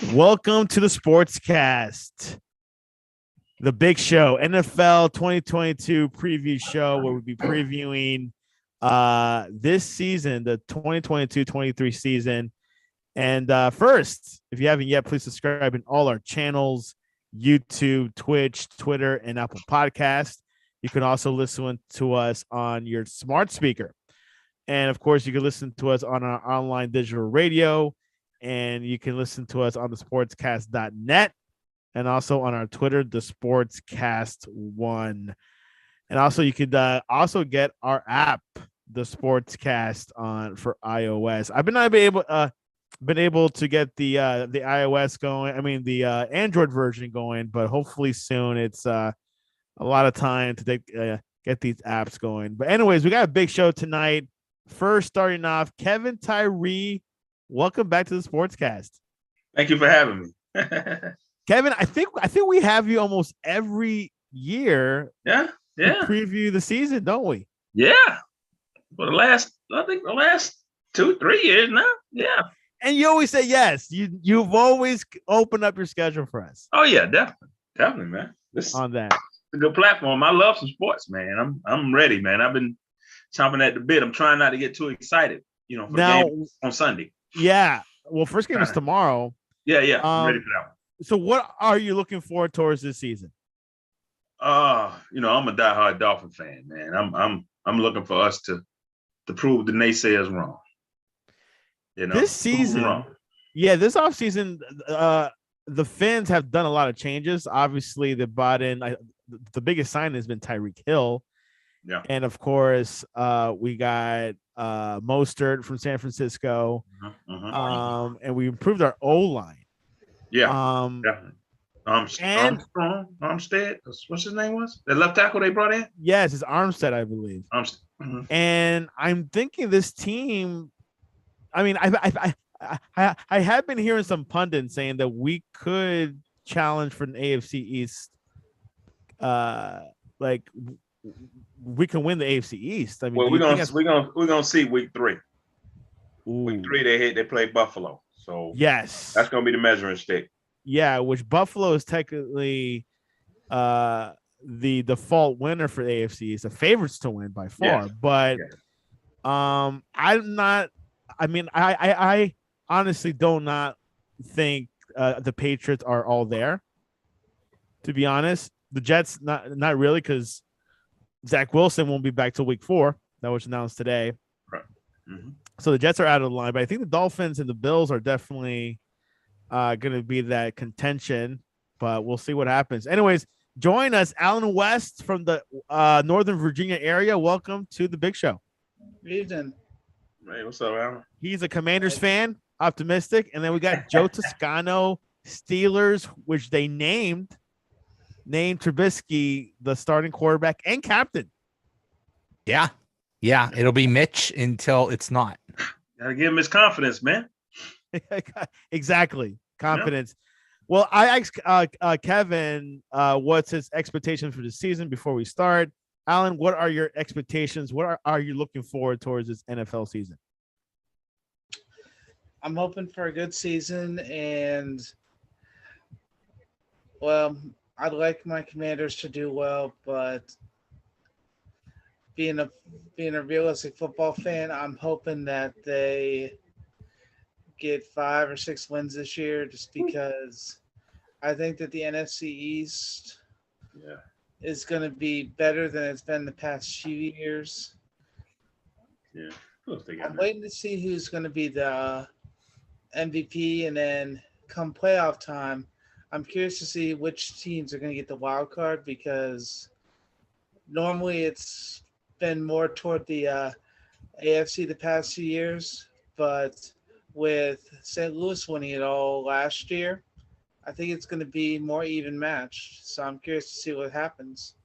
Welcome to the Sportscast, the big show, NFL 2022 preview show where we'll be previewing this season, the 2022-23 season. And first, if you haven't yet, please subscribe in all our channels, YouTube, Twitch, Twitter, and Apple Podcast. You can also listen to us on your smart speaker. And of course, you can listen to us on our online digital radio, and you can listen to us on the sportscast.net and also on our Twitter, the Sportscast1. And also you could also get our app, the Sportscast, on for iOS. I've been able to get the iOS going. I mean the Android version going, but hopefully soon. It's a lot of time to get these apps going. But anyways, we got a big show tonight. First, starting off, Kevin Tyree. Welcome back to the Sportscast. Thank you for having me. Kevin, I think we have you almost every year. Yeah. To preview the season, don't we? Yeah. For the last 2-3 years now. Yeah. And you always say yes. You've always opened up your schedule for us. Oh yeah, definitely, man. This on that. It's a good platform. I love some sports, man. I'm ready, man. I've been chomping at the bit. I'm trying not to get too excited, for now, the game on Sunday. Yeah. Well, first game is tomorrow. Yeah. I'm ready for that one. So what are you looking forward towards this season? I'm a diehard Dolphin fan, man. I'm looking for us to prove the naysayers wrong. This season, this offseason, the Fins have done a lot of changes. Obviously, they brought in the biggest sign has been Tyreek Hill. Yeah. And of course, we got Mostert from San Francisco. And we improved our O-line. Yeah. Definitely. Armstead. What's his name was? The left tackle they brought in? Yes, it's Armstead, I believe. And I'm thinking this team, I mean, I have been hearing some pundits saying that we could challenge for an AFC East. We can win the AFC East. I mean, well, we're gonna see week 3. Ooh. Week 3 they play Buffalo. So yes, that's gonna be the measuring stick. Yeah, which Buffalo is technically the default winner for the AFC East, the favorites to win by far. Yes. But I'm not. I mean, I honestly do not think the Patriots are all there. To be honest, the Jets not really, because Zach Wilson won't be back till week 4. That was announced today. Right. Mm-hmm. So the Jets are out of the line, but I think the Dolphins and the Bills are definitely going to be that contention. But we'll see what happens. Anyways, join us, Alan West from the Northern Virginia area. Welcome to the big show. Good evening. Hey, what's up, Alan? He's a Commanders fan, optimistic. And then we got Joe Toscano, Steelers, which they named Trubisky the starting quarterback and captain. Yeah. It'll be Mitch until it's not. Gotta give him his confidence, man. Exactly. Confidence. Yeah. Well, I asked Kevin what's his expectations for the season before we start. Alan, what are your expectations? What are you looking forward towards this NFL season? I'm hoping for a good season, and well, I'd like my Commanders to do well, but being a realistic football fan, I'm hoping that they get 5 or 6 wins this year, just because I think that the NFC East is going to be better than it's been the past few years. Yeah, I'm waiting to see who's going to be the MVP, and then come playoff time, I'm curious to see which teams are going to get the wild card, because normally it's been more toward the AFC the past few years, but with St. Louis winning it all last year, I think it's going to be more even match. So I'm curious to see what happens.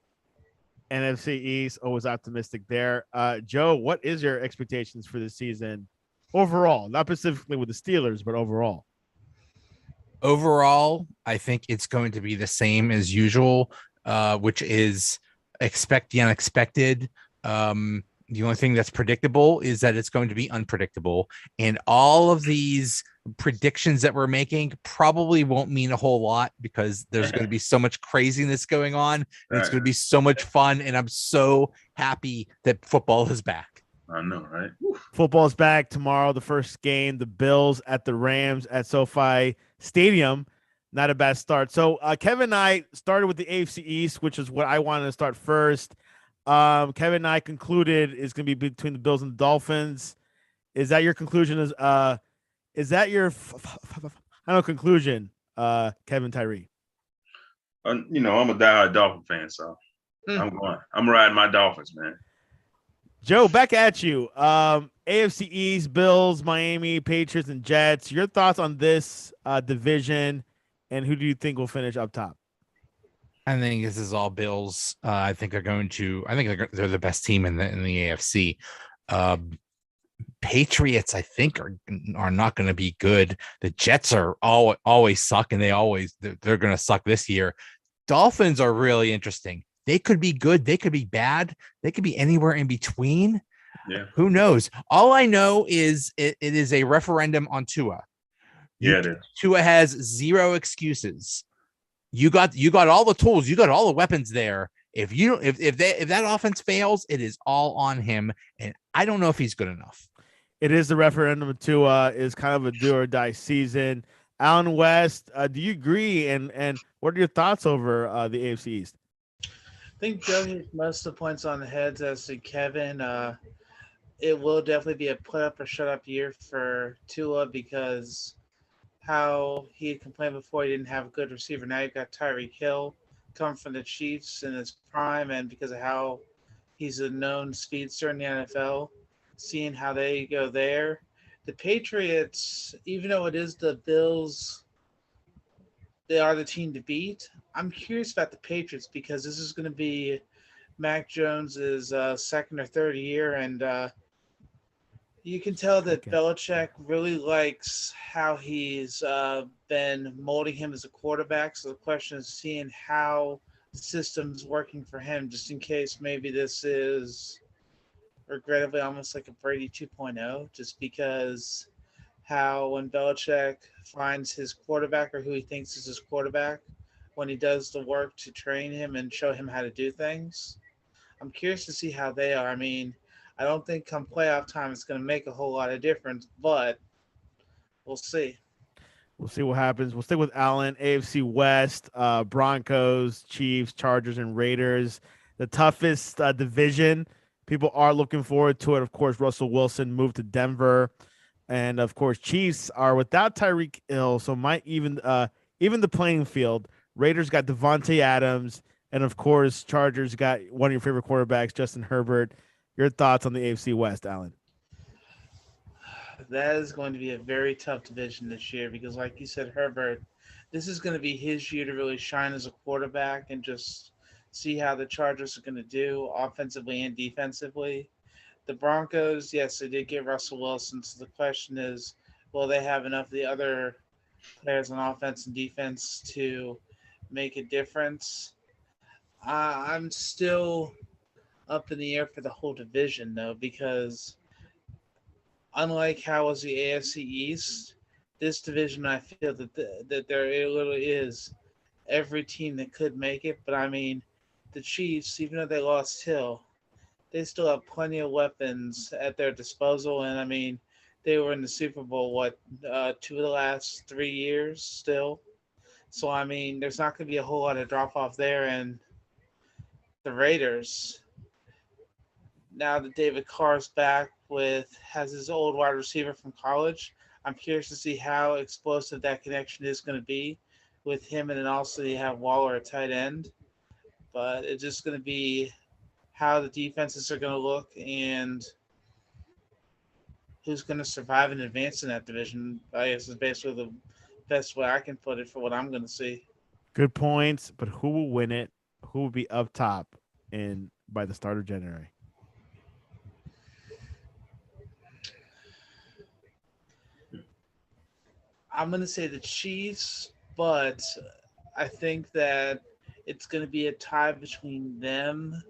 NFC East, always optimistic there. Joe, what is your expectations for this season overall? Not specifically with the Steelers, but overall. Overall, I think it's going to be the same as usual, which is expect the unexpected. The only thing that's predictable is that it's going to be unpredictable. And all of these predictions that we're making probably won't mean a whole lot because there's going to be so much craziness going on. And it's going to be so much fun. And I'm so happy that football is back. I know, right? Football's back tomorrow. The first game, the Bills at the Rams at SoFi Stadium. Not a bad start. So Kevin and I started with the AFC East, which is what I wanted to start first. Kevin and I concluded is going to be between the Bills and the Dolphins. Is that your conclusion? Is that your final conclusion, Kevin Tyree? I'm a diehard Dolphin fan, so I'm riding my Dolphins, man. Joe, back at you. AFC East, Bills, Miami, Patriots, and Jets. Your thoughts on this division, and who do you think will finish up top? I think this is all Bills. I think they're the best team in the AFC. Patriots, I think, are not going to be good. The Jets are always suck, and they're going to suck this year. Dolphins are really interesting. They could be good. They could be bad. They could be anywhere in between. Yeah. Who knows? All I know is it is a referendum on Tua. It is. Tua has zero excuses. You got all the tools. You got all the weapons there. If that offense fails, it is all on him. And I don't know if he's good enough. It is the referendum to is kind of a do or die season. Alan West, do you agree? And what are your thoughts over the AFC East? I think Joe hit most of the points on the heads as to Kevin. It will definitely be a put up or shut up year for Tua because how he had complained before he didn't have a good receiver. Now you've got Tyreek Hill coming from the Chiefs in his prime, and because of how he's a known speedster in the NFL, seeing how they go there. The Patriots, even though it is the Bills, they are the team to beat. I'm curious about the Patriots because this is going to be Mac Jones's second or third year, and you can tell that Belichick really likes how he's been molding him as a quarterback. So the question is seeing how the system's working for him, just in case maybe this is regrettably almost like a Brady 2.0, just because how when Belichick finds his quarterback or who he thinks is his quarterback, when he does the work to train him and show him how to do things. I'm curious to see how they are. I mean, I don't think come playoff time it's going to make a whole lot of difference, but we'll see. We'll see what happens. We'll stick with Allen. AFC West, Broncos, Chiefs, Chargers, and Raiders. The toughest division. People are looking forward to it. Of course, Russell Wilson moved to Denver. And, of course, Chiefs are without Tyreek Hill, so might even the playing field. Raiders got Devontae Adams. And, of course, Chargers got one of your favorite quarterbacks, Justin Herbert. Your thoughts on the AFC West, Alan? That is going to be a very tough division this year because, like you said, Herbert, this is going to be his year to really shine as a quarterback and just see how the Chargers are going to do offensively and defensively. The Broncos, yes, they did get Russell Wilson. So the question is, will they have enough of the other players on offense and defense to make a difference? I'm still up in the air for the whole division, though, because unlike how was the AFC East, this division, I feel that there literally is every team that could make it. But, I mean, the Chiefs, even though they lost Hill, they still have plenty of weapons at their disposal. And, I mean, they were in the Super Bowl, 2 of the last 3 years still. So, I mean, there's not going to be a whole lot of drop-off there. And the Raiders, now that David Carr's back has his old wide receiver from college, I'm curious to see how explosive that connection is going to be with him. And then also you have Waller at tight end. But it's just going to be how the defenses are going to look and who's going to survive and advance in that division. I guess is basically the best way I can put it for what I'm going to see. Good points, but who will win it? Who will be up top by the start of January? I'm going to say the Chiefs, but I think that it's going to be a tie between them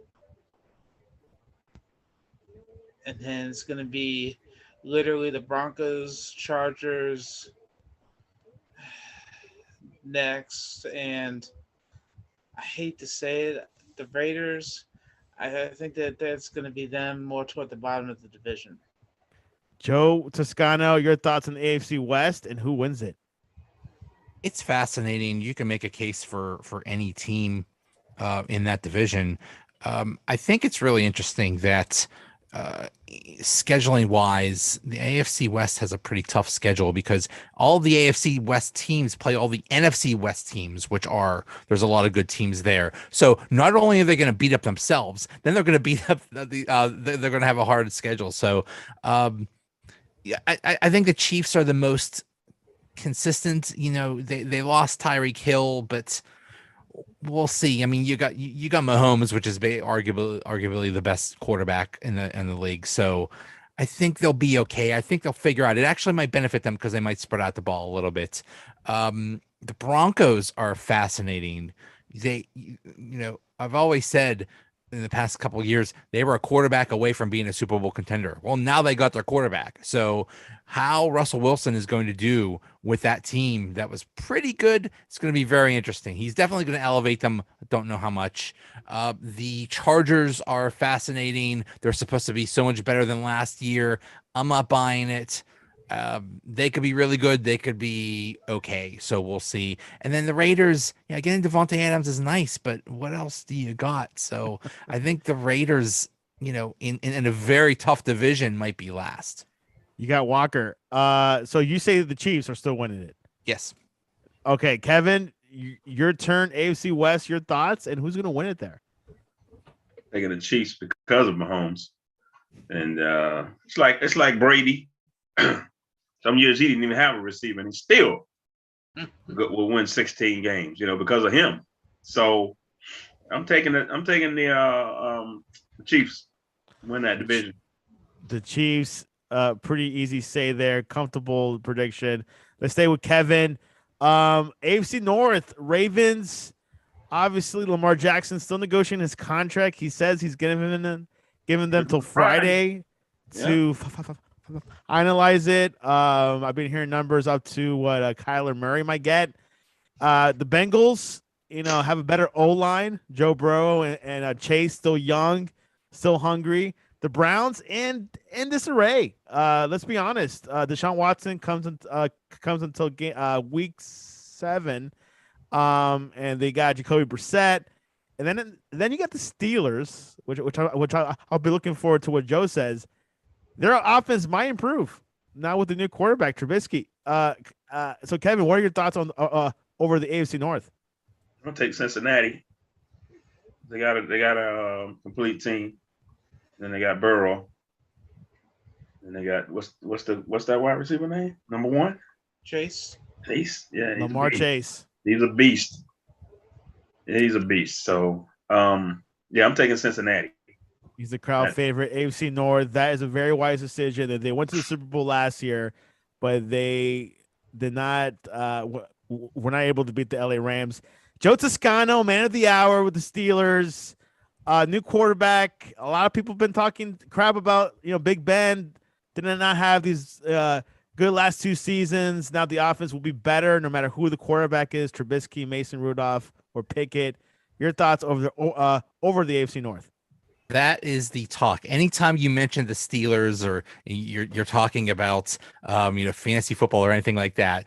and then it's going to be literally the Broncos, Chargers next, and I hate to say it, the Raiders. I think that that's going to be them more toward the bottom of the division. Joe Toscano, your thoughts on the AFC West and who wins it? It's fascinating. You can make a case for any team in that division. I think it's really interesting that scheduling wise, the AFC West has a pretty tough schedule because all the AFC West teams play all the NFC West teams, there's a lot of good teams there. So not only are they going to beat up themselves, then they're going to beat up they're going to have a hard schedule. So yeah, I think the Chiefs are the most consistent. They lost Tyreek Hill, but we'll see. I mean, you got Mahomes, which is arguably the best quarterback in the league. So I think they'll be okay. I think they'll figure out. It actually might benefit them because they might spread out the ball a little bit. The Broncos are fascinating. I've always said in the past couple of years, they were a quarterback away from being a Super Bowl contender. Well, now they got their quarterback. So how Russell Wilson is going to do with that team that was pretty good, it's going to be very interesting. He's definitely going to elevate them. I don't know how much. The Chargers are fascinating. They're supposed to be so much better than last year. I'm not buying it. They could be really good. They could be okay. So we'll see. And then the Raiders, getting Devontae Adams is nice, but what else do you got? So I think the Raiders, in a very tough division might be last. You got Walker. So you say the Chiefs are still winning it? Yes. Okay, Kevin, your turn. AFC West, your thoughts, and who's going to win it there? Taking the Chiefs because of Mahomes, and it's like Brady. Some years he didn't even have a receiver, and he still will win 16 games, because of him. So I'm taking the Chiefs win that division. The Chiefs, pretty easy say there, comfortable prediction. Let's stay with Kevin. AFC North, Ravens. Obviously, Lamar Jackson still negotiating his contract. He says he's giving them till Friday to analyze it. I've been hearing numbers up to what Kyler Murray might get. The Bengals, have a better O-line. Joe Burrow and Chase still young, still hungry. The Browns in disarray. Let's be honest. Deshaun Watson comes until week 7, and they got Jacoby Brissett, and then you got the Steelers, which I'll be looking forward to what Joe says. Their offense might improve now with the new quarterback Trubisky. So Kevin, what are your thoughts on over the AFC North? I'll take Cincinnati. They got a complete team. Then they got Burrow. And they got what's that wide receiver name? Number 1? Chase. Yeah. Lamar Chase. He's a beast. Yeah, he's a beast. So I'm taking Cincinnati. He's the crowd favorite. AFC North. That is a very wise decision. That they went to the Super Bowl last year, but they did not. Were not able to beat the LA Rams. Joe Toscano, man of the hour with the Steelers. New quarterback. A lot of people have been talking crap about Big Ben. Did not have these good last 2 seasons. Now the offense will be better no matter who the quarterback is. Trubisky, Mason Rudolph, or Pickett. Your thoughts over the AFC North? That is the talk. Anytime you mention the Steelers or you're talking about fantasy football or anything like that,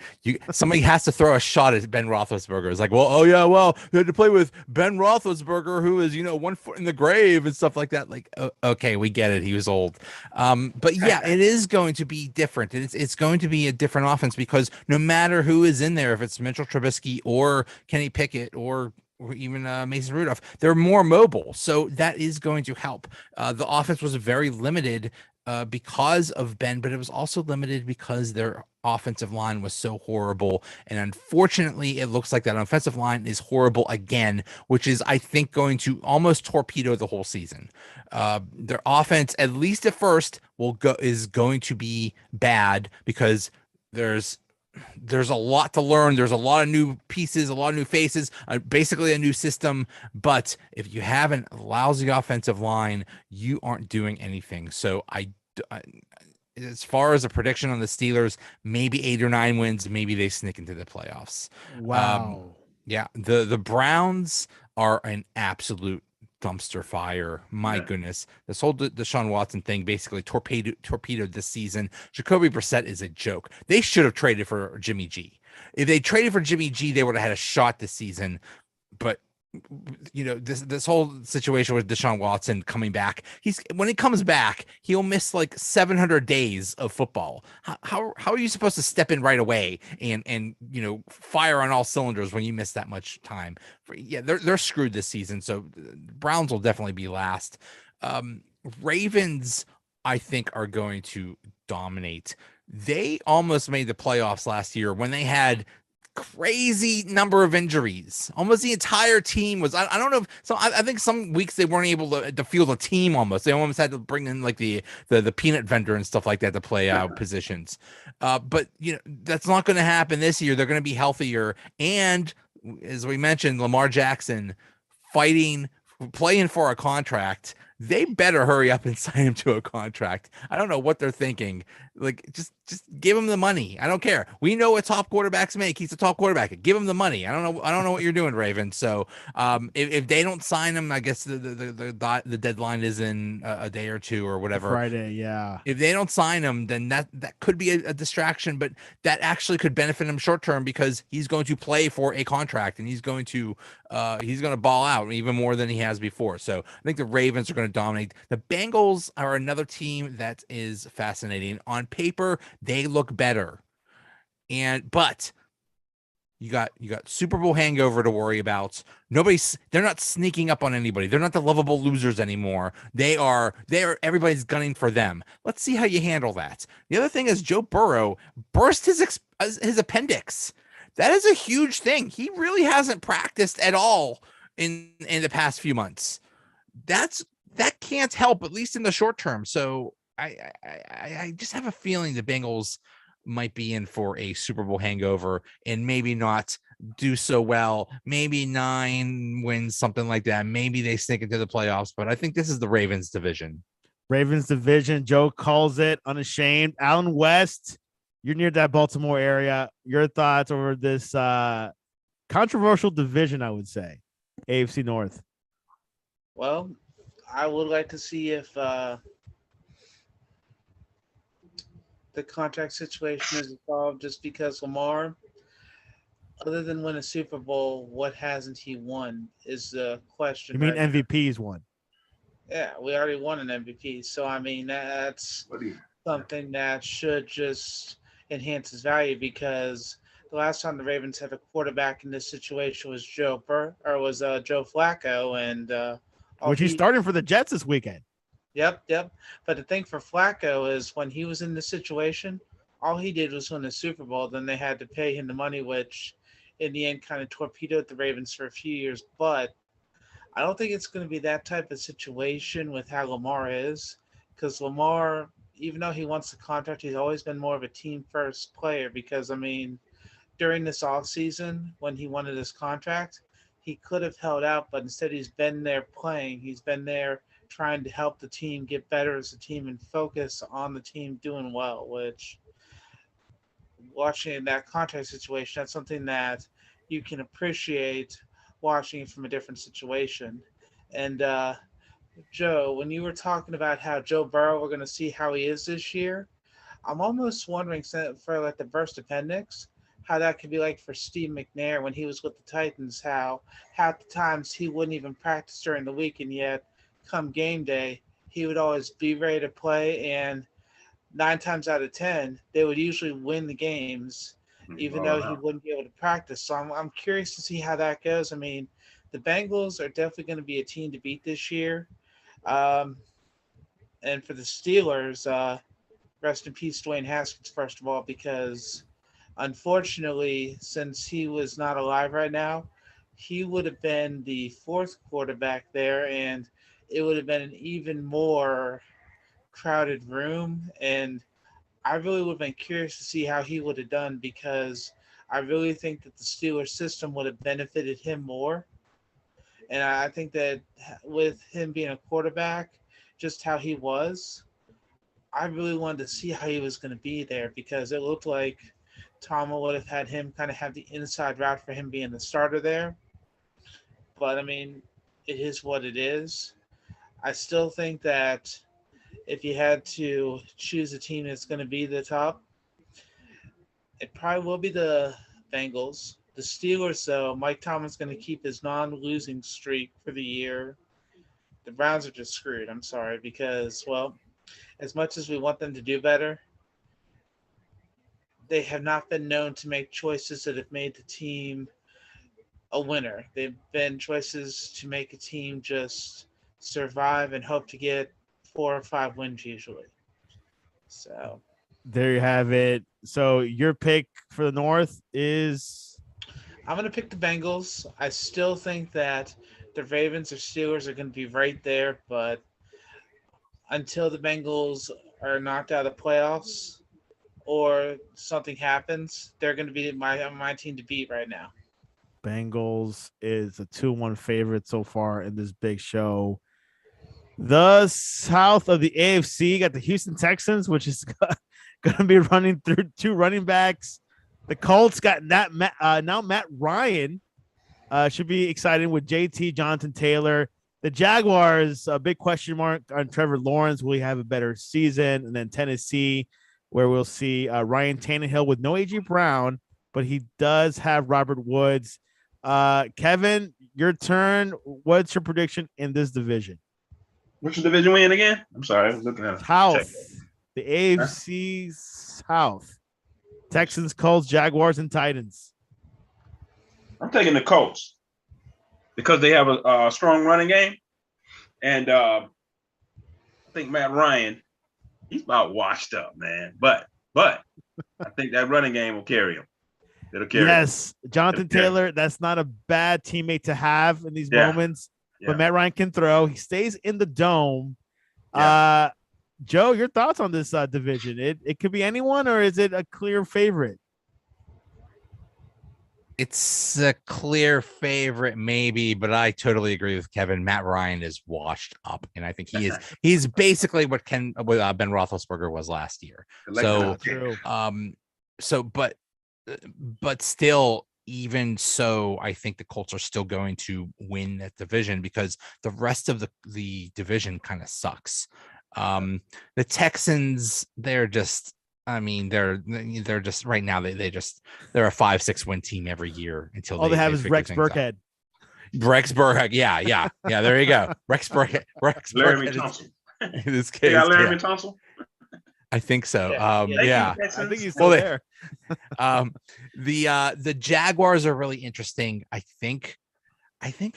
somebody has to throw a shot at Ben Roethlisberger. It's like, they had to play with Ben Roethlisberger, who is 1 foot in the grave and stuff like that. Like, okay, we get it. He was old. But yeah, it is going to be different. It's going to be a different offense because no matter who is in there, if it's Mitchell Trubisky or Kenny Pickett or even Mason Rudolph, they're more mobile. So that is going to help. The offense was very limited because of Ben, but it was also limited because their offensive line was so horrible. And unfortunately, it looks like that offensive line is horrible again, which is, I think, going to almost torpedo the whole season. Their offense, at least at first, is going to be bad because there's there's a lot to learn. There's a lot of new pieces, a lot of new faces, basically a new system. But if you have a lousy offensive line, you aren't doing anything. So as far as a prediction on the Steelers, maybe 8 or 9 wins, maybe they sneak into the playoffs. Wow. Yeah, the Browns are an absolute dumpster fire. My goodness, this whole Deshaun Watson thing basically torpedoed this season. Jacoby Brissett is a joke. They should have traded for Jimmy G. If they traded for Jimmy G, they would have had a shot this season. But this whole situation with Deshaun Watson coming back, when he comes back, he'll miss like 700 days of football. How are you supposed to step in right away and fire on all cylinders when you miss that much time? Yeah, they're screwed this season. So Browns will definitely be last. Ravens, I think, are going to dominate. They almost made the playoffs last year when they had crazy number of injuries. Almost the entire team was. I don't know. I think some weeks they weren't able to field a team. Almost they almost had to bring in like the peanut vendor and stuff like that to play out positions. But that's not going to happen this year. They're going to be healthier, and as we mentioned, Lamar Jackson playing for a contract. They better hurry up and sign him to a contract. I don't know what they're thinking. Like, just give him the money. I don't care. We know what top quarterbacks make. He's a top quarterback. Give him the money. I don't know what you're doing, Raven. So, if they don't sign him, I guess the deadline is in a day or two or whatever. Friday, yeah. If they don't sign him, then that could be a distraction, but that actually could benefit him short term because he's going to play for a contract and he's going to ball out even more than he has before. So I think the Ravens are going to dominate. The Bengals are another team that is fascinating. On paper, they look better, but you got Super Bowl hangover to worry about. They're not sneaking up on anybody. They're not the lovable losers anymore. They are everybody's gunning for them. Let's see how you handle that. The other thing is Joe Burrow burst his appendix. That is a huge thing. He really hasn't practiced at all in the past few months. That can't help, at least in the short term. So I just have a feeling the Bengals might be in for a Super Bowl hangover and maybe not do so well. Maybe 9 wins, something like that. Maybe they sneak into the playoffs, but I think this is the Ravens division. Ravens division. Joe calls it unashamed. Alan West, you're near that Baltimore area. Your thoughts over this controversial division, I would say, AFC North. Well, I would like to see if the contract situation is resolved, just because Lamar, other than win a Super Bowl, what hasn't he won is the question. You mean right MVPs won? Yeah, we already won an MVP. So, I mean, that's something that should just enhance his value, because the last time the Ravens had a quarterback in this situation was Joe Flacco, and which he's starting for the Jets this weekend. Yep. But the thing for Flacco is when he was in this situation, all he did was win the Super Bowl. Then they had to pay him the money, which in the end kind of torpedoed the Ravens for a few years. But I don't think it's going to be that type of situation with how Lamar is, because Lamar, even though he wants the contract, he's always been more of a team-first player. Because, I mean, during this offseason, when he wanted his contract, he could have held out, but instead he's been there playing. He's been there trying to help the team get better as a team and focus on the team doing well, which, watching that contract situation, that's something that you can appreciate watching from a different situation. And Joe, when you were talking about how Joe Burrow, we're going to see how he is this year, I'm almost wondering, for like the burst appendix, how that could be like for Steve McNair when he was with the Titans, how half the times he wouldn't even practice during the week, and yet come game day, he would always be ready to play, and 9 times out of 10, they would usually win the games, even though he wouldn't be able to practice. So I'm curious to see how that goes. I mean, the Bengals are definitely going to be a team to beat this year. And for the Steelers, rest in peace, Dwayne Haskins, first of all, because unfortunately, since he was not alive right now, he would have been the 4th quarterback there, and it would have been an even more crowded room. And I really would have been curious to see how he would have done because I really think that the Steelers system would have benefited him more. And I think that with him being a quarterback, just how he was, I really wanted to see how he was going to be there because it looked like Tom would have had him kind of have the inside route for him being the starter there. But I mean, it is what it is. I still think that if you had to choose a team that's going to be the top, it probably will be the Bengals. The Steelers, though, Mike Tomlin's going to keep his non-losing streak for the year. The Browns are just screwed. I'm sorry because, well, as much as we want them to do better, they have not been known to make choices that have made the team a winner. They've been choices to make a team just survive and hope to get 4 or 5 wins usually. So there you have it. So your pick for the North is I'm going to pick the Bengals. I still think that the Ravens or Steelers are going to be right there, but until the Bengals are knocked out of the playoffs or something happens, they're going to be my team to beat right now. Bengals is a 2-1 favorite so far in this big show. The south of the AFC got the Houston Texans, which is going to be running through 2 running backs. The Colts got now Matt Ryan. Should be exciting with JT, Jonathan Taylor. The Jaguars, a big question mark on Trevor Lawrence. Will he have a better season? And then Tennessee, where we'll see Ryan Tannehill with no A.J. Brown, but he does have Robert Woods. Kevin, your turn. What's your prediction in this division? Which division we in again? I'm sorry, I was looking at South. The AFC South. Texans, Colts, Jaguars, and Titans. I'm taking the Colts because they have a strong running game, and I think Matt Ryan, he's about washed up, man. But I think that running game will carry him. It'll carry him. Jonathan Taylor, that's not a bad teammate to have in these moments. Yeah. But Matt Ryan can throw. He stays in the dome. Yeah. Joe, your thoughts on this division? It could be anyone, or is it a clear favorite? It's a clear favorite, maybe, but I totally agree with Kevin. Matt Ryan is washed up, and I think he's basically what Ben Roethlisberger was last year. But still, even so, I think the Colts are still going to win that division because the rest of the division kind of sucks. The Texans, they're just right now they're a 5-6 win team every year until all they have is Rex Burkhead. Rex Burkhead, yeah. There you go. Rex Burkhead. Larry Thompson. In this case, Larry Thompson. I think so. I think he's still there. The Jaguars are really interesting. I think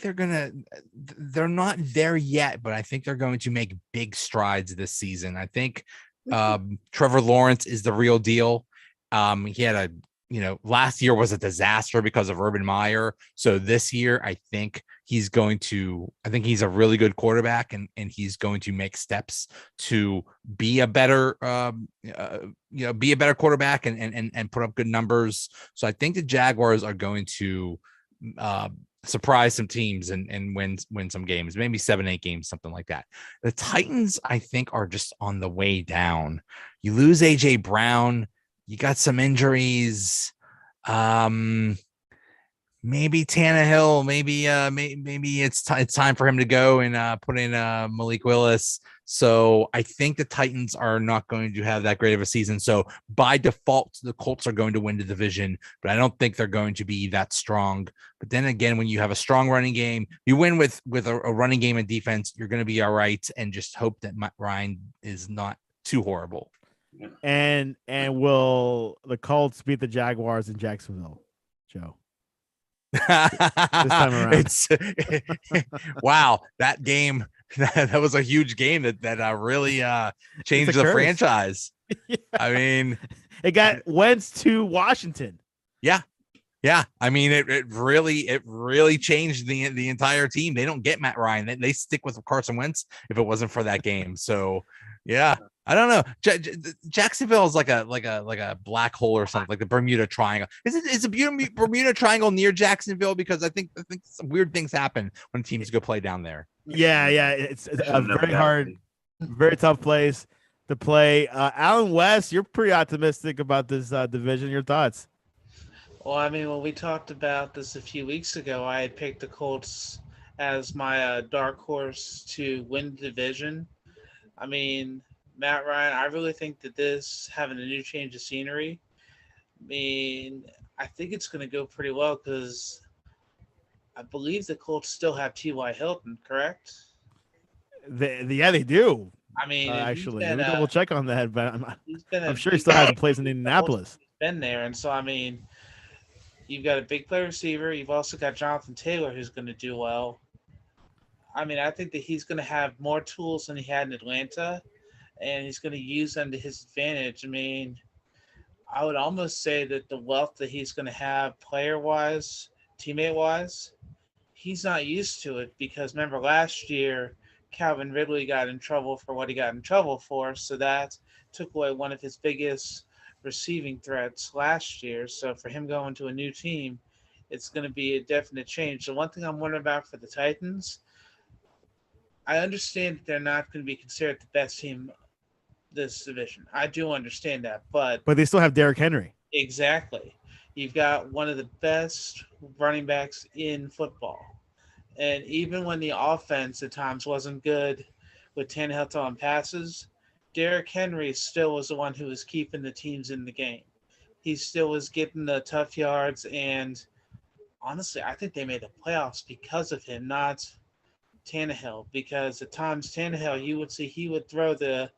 they're not there yet, but I think they're going to make big strides this season. I think Trevor Lawrence is the real deal. He had last year was a disaster because of Urban Meyer. So this year, I think he's a really good quarterback and he's going to make steps to be a better, be a better quarterback and put up good numbers. So I think the Jaguars are going to surprise some teams and win some games, maybe 7-8 games, something like that. The Titans, I think, are just on the way down. You lose AJ Brown, you got some injuries. Maybe Tannehill, maybe it's time for him to go and put in Malik Willis. So I think the Titans are not going to have that great of a season. So by default, the Colts are going to win the division, but I don't think they're going to be that strong. But then again, when you have a strong running game, you win with a running game and defense, you're going to be all right. And just hope that Matt Ryan is not too horrible. And will the Colts beat the Jaguars in Jacksonville, Joe? This time around. Wow, that game that was a huge game that really changed the franchise. Yeah. I mean, it got Wentz to Washington. Yeah. I mean, it really changed the entire team. They don't get Matt Ryan. They stick with Carson Wentz if it wasn't for that game. So Yeah. I don't know. Jacksonville is like a black hole or something, like the Bermuda Triangle. Is the Bermuda Triangle near Jacksonville? Because I think some weird things happen when teams go play down there. Yeah. It's a Should've never very got hard, it. very tough place to play. Alan West, you're pretty optimistic about this division. Your thoughts? Well, I mean, when we talked about this a few weeks ago, I had picked the Colts as my dark horse to win the division. I mean, Matt Ryan, I really think that this having a new change of scenery, I mean, I think it's going to go pretty well because I believe the Colts still have T.Y. Hilton, correct? They do. I mean, and Actually, let me double check on that, but he's been a I'm sure he big still has a player place in for the Indianapolis. Colts. He's been there, and so I mean, you've got a big play receiver. You've also got Jonathan Taylor, who's going to do well. I mean, I think that he's going to have more tools than he had in Atlanta, and he's going to use them to his advantage. I mean, I would almost say that the wealth that he's going to have player-wise, teammate-wise, he's not used to it because remember last year, Calvin Ridley got in trouble for what he got in trouble for, so that took away one of his biggest receiving threats last year. So for him going to a new team, it's going to be a definite change. The one thing I'm wondering about for the Titans, I understand that they're not going to be considered the best team this division. I do understand that, but But they still have Derrick Henry. exactly. You've got one of the best running backs in football. And even when the offense at times wasn't good with Tannehill throwing passes, Derrick Henry still was the one who was keeping the teams in the game. He still was getting the tough yards, and honestly, I think they made the playoffs because of him, not Tannehill. Because at times Tannehill, you would see he would throw the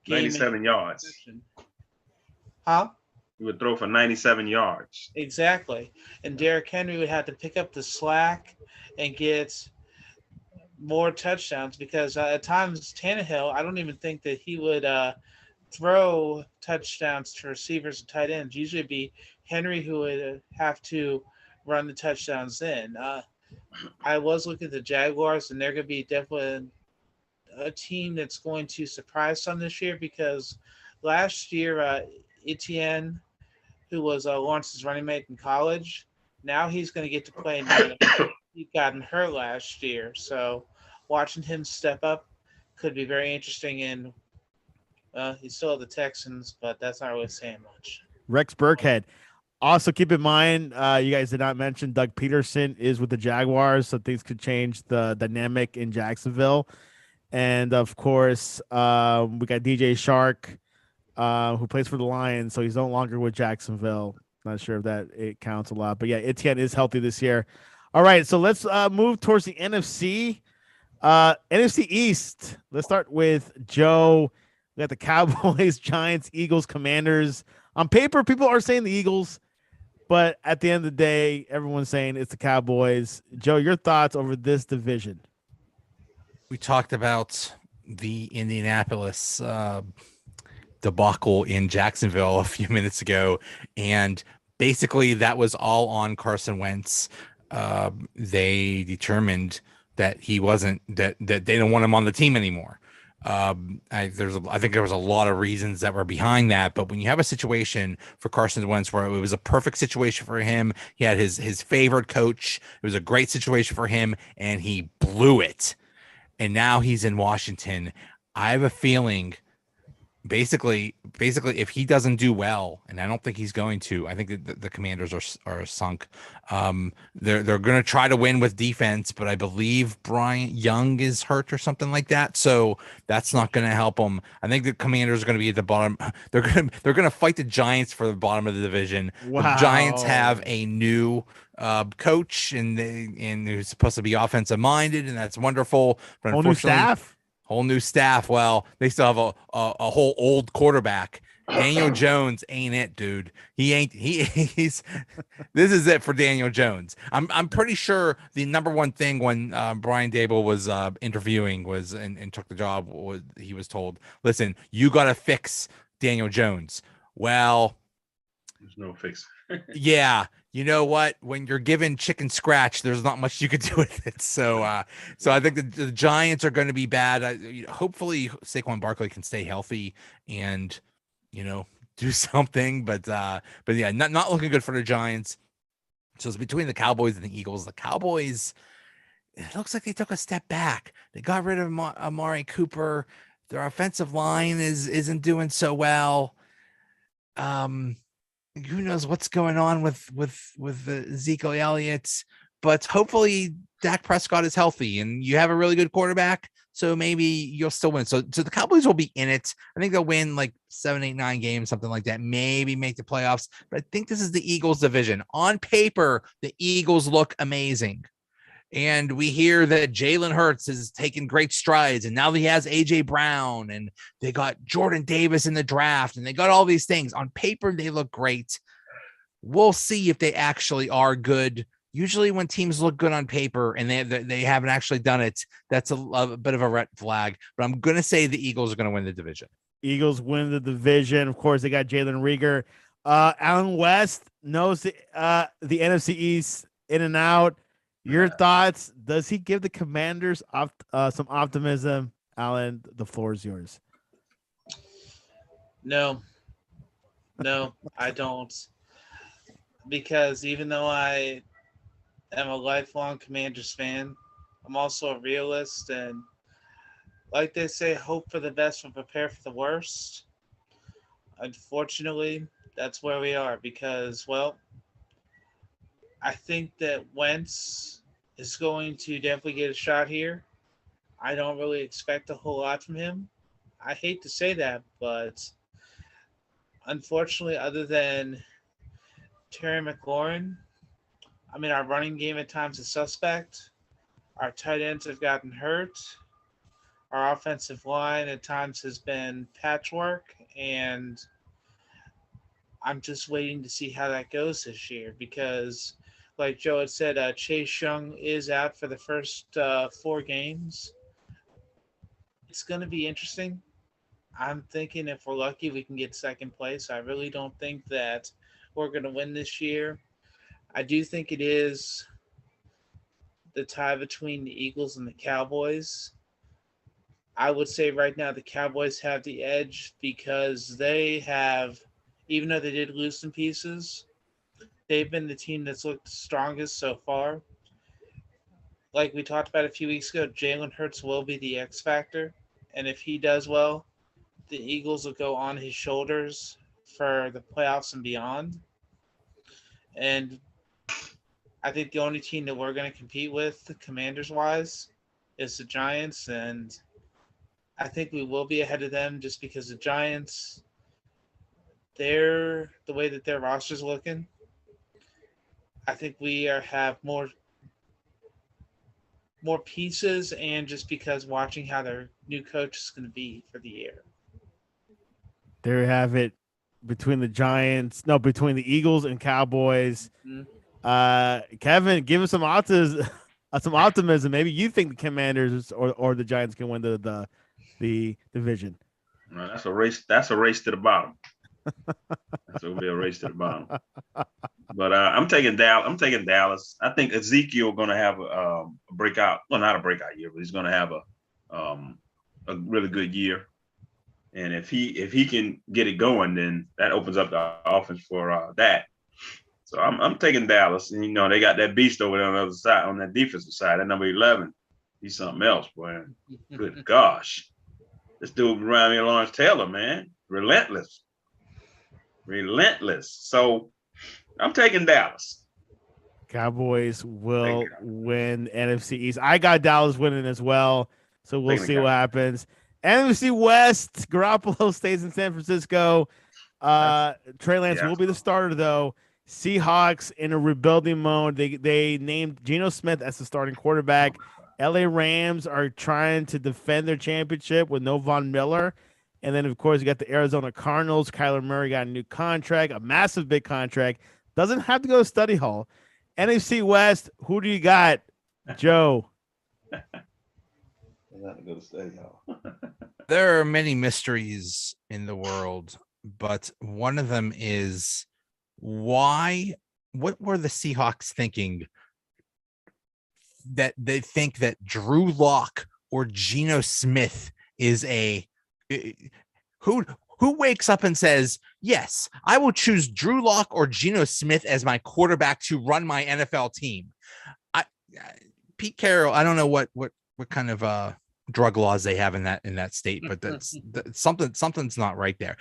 game 97 yards. Huh? He would throw for 97 yards. Exactly. And Derrick Henry would have to pick up the slack and get more touchdowns because at times Tannehill, I don't even think that he would throw touchdowns to receivers and tight ends. Usually it'd be Henry who would have to run the touchdowns in. I was looking at the Jaguars, and they're going to be definitely a team that's going to surprise some this year because last year Etienne, who was Lawrence's running mate in college, now he's going to get to play in the he'd gotten hurt last year. So watching him step up could be very interesting. And he's still at the Texans, but that's not really saying much. Rex Burkhead. Also, keep in mind, you guys did not mention Doug Peterson is with the Jaguars, so things could change the dynamic in Jacksonville. And of course, we got DJ Shark, who plays for the Lions, so he's no longer with Jacksonville. Not sure if that it counts a lot, but yeah, Etienne is healthy this year. All right, so let's move towards the NFC. NFC East. Let's start with Joe. We got the Cowboys, Giants, Eagles, Commanders. On paper, people are saying the Eagles, but at the end of the day, everyone's saying it's the Cowboys. Joe, your thoughts over this division? We talked about the Indianapolis debacle in Jacksonville a few minutes ago, and basically that was all on Carson Wentz. They determined that he wasn't that they didn't want him on the team anymore. I think there was a lot of reasons that were behind that, but when you have a situation for Carson Wentz where it was a perfect situation for him, he had his favorite coach, it was a great situation for him, and he blew it. And now he's in Washington. I have a feeling basically if he doesn't do well, and I don't think he's going to, I think that the Commanders are sunk. They're going to try to win with defense, but I believe Bryant Young is hurt or something like that, so that's not going to help them. I think the Commanders are going to be at the bottom. They're going to fight the Giants for the bottom of the division. Wow. The Giants have a new coach and who's supposed to be offensive minded, and that's wonderful. But Whole new staff. Whole new staff. Well, they still have a whole old quarterback. Daniel Jones ain't it, dude. He's this is it for Daniel Jones. I'm pretty sure the number one thing when Brian Dable was interviewing was and took the job was he was told, listen, you got to fix Daniel Jones. Well, there's no fix. yeah, you know what? When you're given chicken scratch, there's not much you could do with it. So I think the Giants are going to be bad. Hopefully Saquon Barkley can stay healthy and, do something. But yeah, not looking good for the Giants. So it's between the Cowboys and the Eagles. The Cowboys, it looks like they took a step back. They got rid of Amari Cooper. Their offensive line isn't doing so well. Who knows what's going on with Ezekiel Elliott, but hopefully Dak Prescott is healthy and you have a really good quarterback. So maybe you'll still win. So the Cowboys will be in it. I think they'll win like 7, 8, 9 games, something like that. Maybe make the playoffs. But I think this is the Eagles division. On paper, the Eagles look amazing. And we hear that Jalen Hurts has taken great strides, and now he has AJ Brown, and they got Jordan Davis in the draft, and they got all these things. On paper, they look great. We'll see if they actually are good. Usually when teams look good on paper and they haven't actually done it, that's a bit of a red flag. But I'm going to say the Eagles are going to win the division. Eagles win the division. Of course, they got Jalen Reagor. Alan West knows the NFC East in and out. Your thoughts? Does he give the Commanders some optimism? Alan, the floor is yours. No, I don't. Because even though I am a lifelong Commanders fan, I'm also a realist. And like they say, hope for the best and prepare for the worst. Unfortunately, that's where we are because, well, I think that Wentz is going to definitely get a shot here. I don't really expect a whole lot from him. I hate to say that, but unfortunately, other than Terry McLaurin, our running game at times is suspect. Our tight ends have gotten hurt. Our offensive line at times has been patchwork, and I'm just waiting to see how that goes this year because, like Joe had said, Chase Young is out for the first 4 games. It's going to be interesting. I'm thinking if we're lucky, we can get second place. I really don't think that we're going to win this year. I do think it is the tie between the Eagles and the Cowboys. I would say right now the Cowboys have the edge because they have, even though they did lose some pieces, they've been the team that's looked strongest so far. Like we talked about a few weeks ago, Jalen Hurts will be the X factor. And if he does well, the Eagles will go on his shoulders for the playoffs and beyond. And I think the only team that we're going to compete with, the Commanders-wise, is the Giants. And I think we will be ahead of them just because the Giants, the way that their roster's looking, I think we have more pieces, and just because watching how their new coach is going to be for the year. There you have it between the Eagles and Cowboys. Mm-hmm. Kevin, give us some optimism. Maybe you think the Commanders or the Giants can win the division. No, that's a race. That's a race to the bottom. That's going to be a race to the bottom. But I'm taking Dallas. I think Ezekiel going to have a breakout. Well, not a breakout year, but he's going to have a really good year. And if he can get it going, then that opens up the offense for that. So I'm taking Dallas. And, they got that beast over there on the other side, on that defensive side. That number 11, he's something else, boy. Good gosh. This dude reminds me of Lawrence Taylor, man. Relentless. So I'm taking Dallas. Cowboys will win NFC East. I got Dallas winning as well. So we'll see what happens. NFC West, Garoppolo stays in San Francisco. Trey Lance will be the starter, though. Seahawks in a rebuilding mode. They named Geno Smith as the starting quarterback. LA Rams are trying to defend their championship with no Von Miller. And then, of course, you got the Arizona Cardinals. Kyler Murray got a new contract, a massive big contract. Doesn't have to go to study hall. NFC West, who do you got, Joe? There are many mysteries in the world, but one of them is why what were the Seahawks thinking that they think that Drew Lock or Geno Smith is who wakes up and says, yes, I will choose Drew Lock or Geno Smith as my quarterback to run my NFL team. Pete Carroll, I don't know what kind of drug laws they have in that state, but that's something's not right there.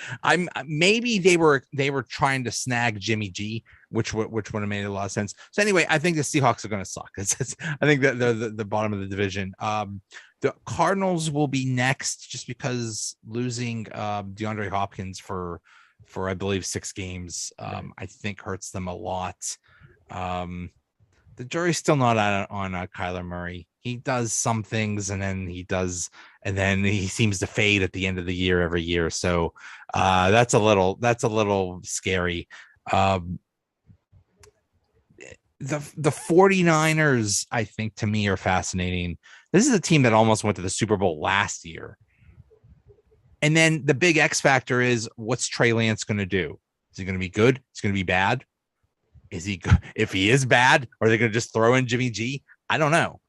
Maybe they were trying to snag Jimmy G, which would have made a lot of sense. So anyway, I think the Seahawks are going to suck. I think that they're the bottom of the division. The Cardinals will be next just because losing DeAndre Hopkins for I believe 6 games I think hurts them a lot. The jury's still not out on Kyler Murray. He does some things and then he seems to fade at the end of the year every year. So that's a little scary. The 49ers, I think, to me, are fascinating. This is a team that almost went to the Super Bowl last year. And then the big X factor is, what's Trey Lance going to do? Is he going to be good? Is he going to be bad? Is he good? If he is bad, are they going to just throw in Jimmy G? I don't know.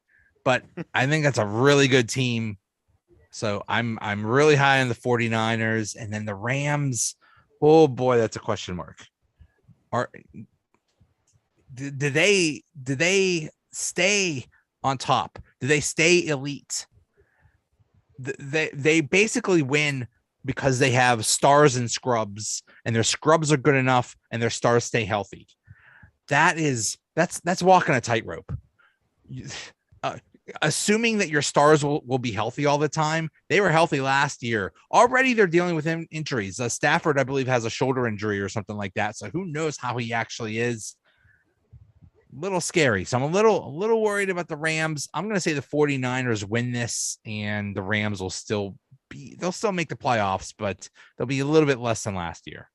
But I think that's a really good team. So I'm really high on the 49ers. And then the Rams, oh boy, that's a question mark. Do they stay on top? Do they stay elite? They basically win because they have stars and scrubs, and their scrubs are good enough and their stars stay healthy. That's walking a tightrope. Assuming that your stars will be healthy all the time. They were healthy last year. Already they're dealing with injuries. Stafford, I believe, has a shoulder injury or something like that. So who knows how he actually is. Little scary. So I'm a little worried about the Rams. I'm going to say the 49ers win this, and the Rams will still make the playoffs, but they'll be a little bit less than last year.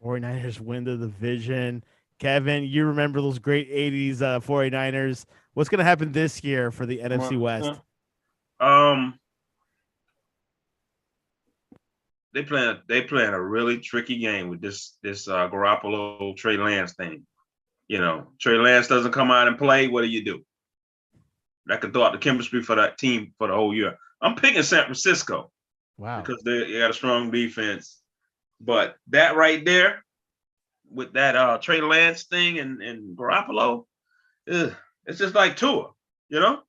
49ers win the division. Kevin, you remember those great 80s 49ers. What's going to happen this year for the NFC West? They playing a really tricky game with this Garoppolo Trey Lance thing. You know, Trey Lance doesn't come out and play. What do? That can throw out the chemistry for that team for the whole year. I'm picking San Francisco. Wow. Because they got a strong defense. But that right there, with that Trey Lance thing and Garoppolo, it's just like Tua, you know?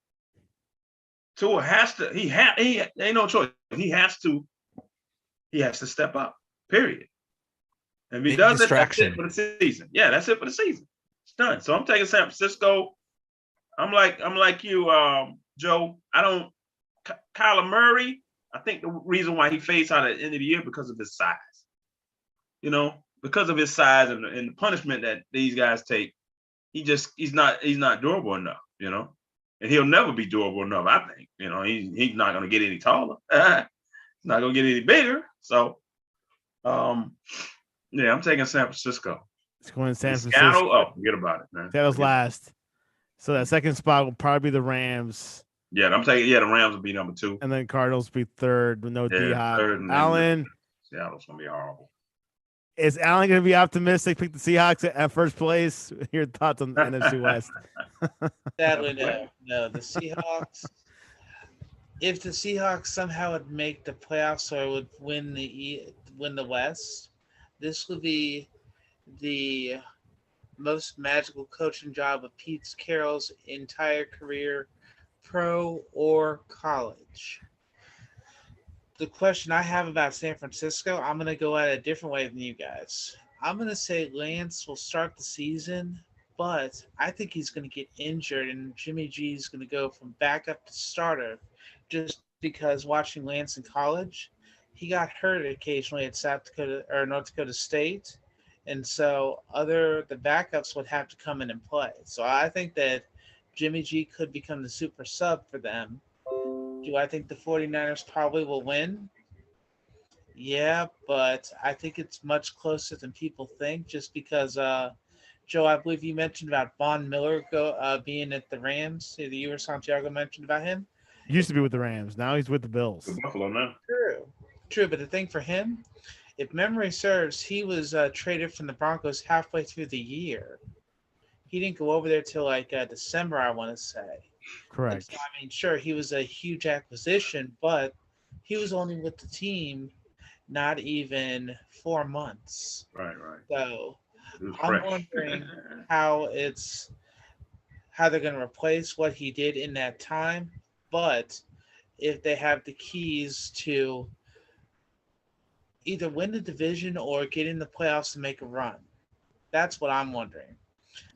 Tua has to, he ain't no choice. He has to step up, period. And if he does it, that's it for the season. Yeah, that's it for the season. It's done. So I'm taking San Francisco. I'm like you, Joe. Kyler Murray, I think the reason why he fades out at the end of the year because of his size. You know, because of his size and the punishment that these guys take, he's not durable enough, you know. And he'll never be durable enough, I think. You know, he's not gonna get any taller. He's not gonna get any bigger. So yeah, I'm taking San Francisco. It's going to San Francisco. Seattle, forget about it, man. Seattle's last. So that second spot will probably be the Rams. Yeah, I'm taking the Rams will be number 2. And then Cardinals be third with no D-Hop. Allen. Seattle's gonna be horrible. Is Allen going to be optimistic? Pick the Seahawks at first place. Your thoughts on the NFC West? Sadly, no. The Seahawks. If the Seahawks somehow would make the playoffs or would win the West, this would be the most magical coaching job of Pete Carroll's entire career, pro or college. The question I have about San Francisco, I'm going to go at it a different way than you guys. I'm going to say Lance will start the season, but I think he's going to get injured and Jimmy G is going to go from backup to starter just because watching Lance in college, he got hurt occasionally at South Dakota or North Dakota State. And so the backups would have to come in and play. So I think that Jimmy G could become the super sub for them. Do I think the 49ers probably will win? Yeah, but I think it's much closer than people think just because, Joe, I believe you mentioned about Von Miller being at the Rams. Either you or Santiago mentioned about him. He used to be with the Rams. Now he's with the Bills. Buffalo now. True. But the thing for him, if memory serves, he was traded from the Broncos halfway through the year. he didn't go over there till like December, I want to say. Correct. So, I mean, sure, he was a huge acquisition, but he was only with the team not even 4 months. Right. So It was I'm fresh. wondering how they're going to replace what he did in that time, but if they have the keys to either win the division or get in the playoffs to make a run. That's what I'm wondering.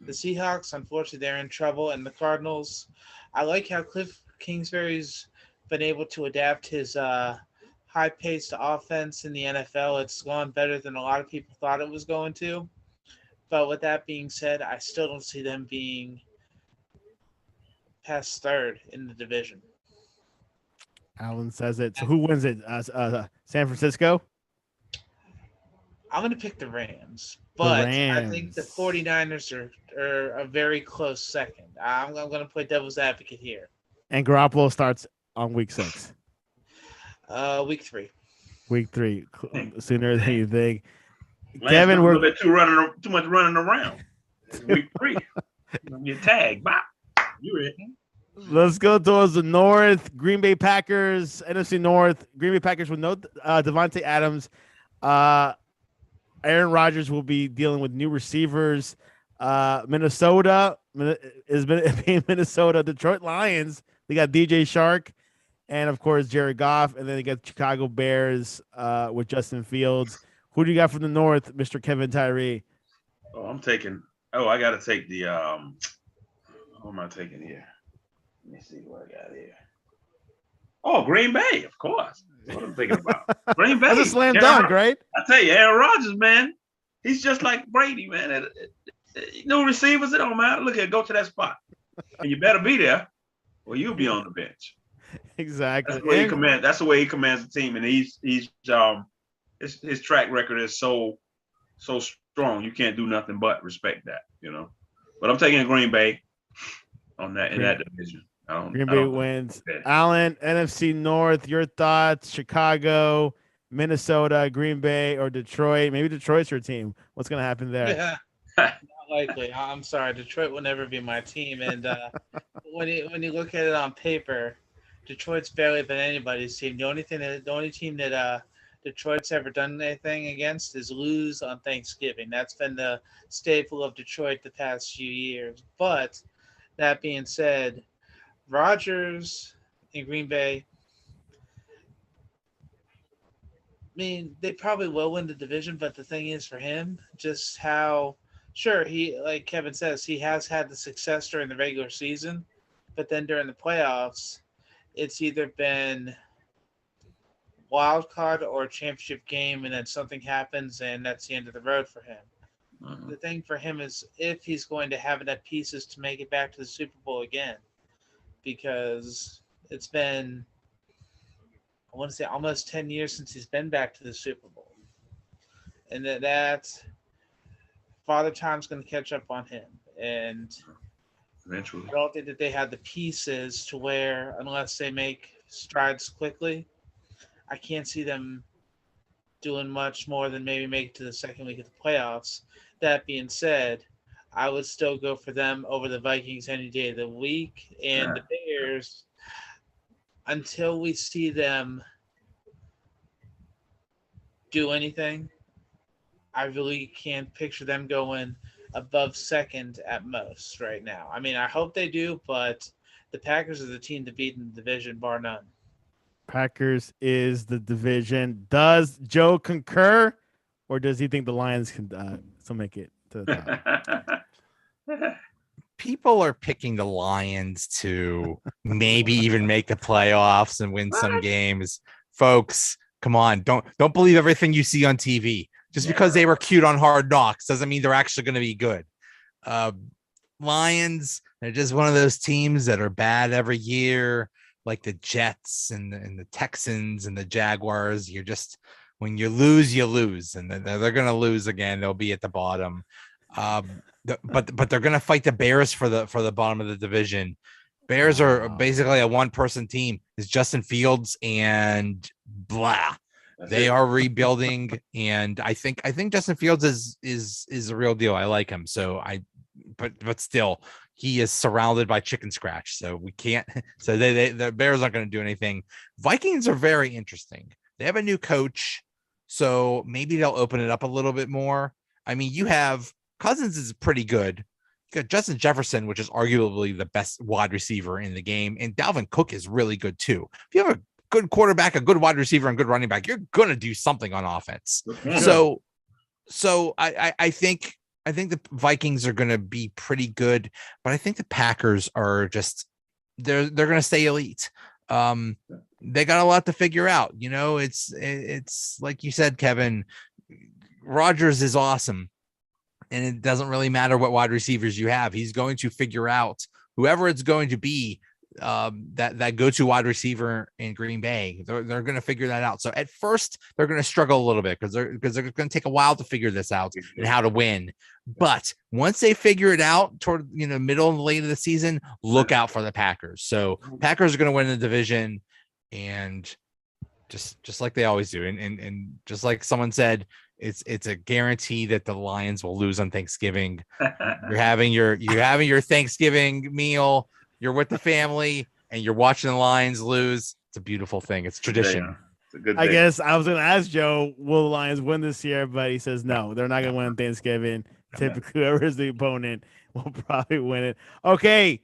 The Seahawks, unfortunately, they're in trouble, and the Cardinals, I like how Cliff Kingsbury's been able to adapt his high-paced offense in the NFL. It's gone better than a lot of people thought it was going to. But with that being said, I still don't see them being past third in the division. Alan says it. So who wins it? San Francisco? I'm going to pick the Rams, but I Rams. think the 49ers are a very close second. I'm going to play devil's advocate here. And Garoppolo starts on week 6. Week 3. Week 3, sooner than you think. Lance Kevin, a we're little bit too much running around. It's week 3. You're gonna get tagged. Bop. You ready? let's go towards the North. Green Bay Packers, NFC North. Green Bay Packers with no Devontae Adams. Aaron Rodgers will be dealing with new receivers. Minnesota is Minnesota. Detroit Lions, they got DJ Shark, and of course Jared Goff, and then they got Chicago Bears with Justin Fields. Who do you got from the North, Mr. Kevin Tyree? I got to take the who am I taking here? Let me see what I got here. Oh, Green Bay, of course. That's what I'm thinking about. Green Bay. That's a slam dunk, right? I tell you, Aaron Rodgers, man, he's just like Brady, man. No receivers, it don't matter. Look at go to that spot, and you better be there, or you'll be on the bench. Exactly. That's the way he commands. That's the way he commands the team, and his track record is so strong. You can't do nothing but respect that, you know. But I'm taking Green Bay on that in that division. Green Bay wins. Alan, NFC North, your thoughts? Chicago, Minnesota, Green Bay, or Detroit? Maybe Detroit's your team. What's going to happen there? Yeah, not likely. I'm sorry. Detroit will never be my team. And when you look at it on paper, Detroit's barely been anybody's team. The only team that Detroit's ever done anything against is lose on Thanksgiving. That's been the staple of Detroit the past few years. But that being said, Rodgers in Green Bay, I mean, they probably will win the division, but the thing is for him, just how, sure, he, like Kevin says, he has had the success during the regular season, but then during the playoffs, it's either been wild card or a championship game, and then something happens, and that's the end of the road for him. The thing for him is if he's going to have enough pieces to make it back to the Super Bowl again, because it's been, I want to say, almost 10 years since he's been back to the Super Bowl. And that Father Time's going to catch up on him. And eventually, I don't think that they have the pieces to where, unless they make strides quickly, I can't see them doing much more than maybe make it to the second week of the playoffs. That being said, I would still go for them over the Vikings any day of the week. And the Bears, until we see them do anything, I really can't picture them going above second at most right now. I mean, I hope they do, but the Packers are the team to beat in the division, bar none. Packers is the division. Does Joe concur, or does he think the Lions can still make it to the top? People are picking the Lions to maybe even make the playoffs and win some games. Folks, come on. Don't believe everything you see on TV. Just because they were cute on Hard Knocks doesn't mean they're actually going to be good. Lions, they're just one of those teams that are bad every year, like the Jets and the Texans and the Jaguars. You're just, when you lose, and they're going to lose again. They'll be at the bottom. But they're going to fight the Bears for the bottom of the division. Bears are basically a one-person team. It's Justin Fields and blah. They are rebuilding, and I think Justin Fields is a real deal. I like him, so but still, he is surrounded by chicken scratch. So we can't. So the Bears aren't going to do anything. Vikings are very interesting. They have a new coach, so maybe they'll open it up a little bit more. I mean, you have Cousins is pretty good. You got Justin Jefferson, which is arguably the best wide receiver in the game, and Dalvin Cook is really good too. If you have a good quarterback, a good wide receiver, and good running back, you're going to do something on offense. So I think the Vikings are going to be pretty good, but I think the Packers are just they're going to stay elite. They got a lot to figure out. You know, it's like you said, Kevin. Rodgers is awesome, and it doesn't really matter what wide receivers you have. He's going to figure out whoever it's going to be. That go-to wide receiver in Green Bay, they're going to figure that out. So at first they're going to struggle a little bit because they're going to take a while to figure this out and how to win. But once they figure it out toward middle and late of the season, look out for the Packers. So Packers are going to win the division, and just like they always do, and just like someone said, it's a guarantee that the Lions will lose on Thanksgiving. You're having your Thanksgiving meal. You're with the family and you're watching the Lions lose. It's a beautiful thing. It's tradition. Yeah, it's a good I thing. guess I was going to ask Joe, will the Lions win this year? But he says no, they're not going to win on Thanksgiving. Typically, whoever is the opponent will probably win it. Okay.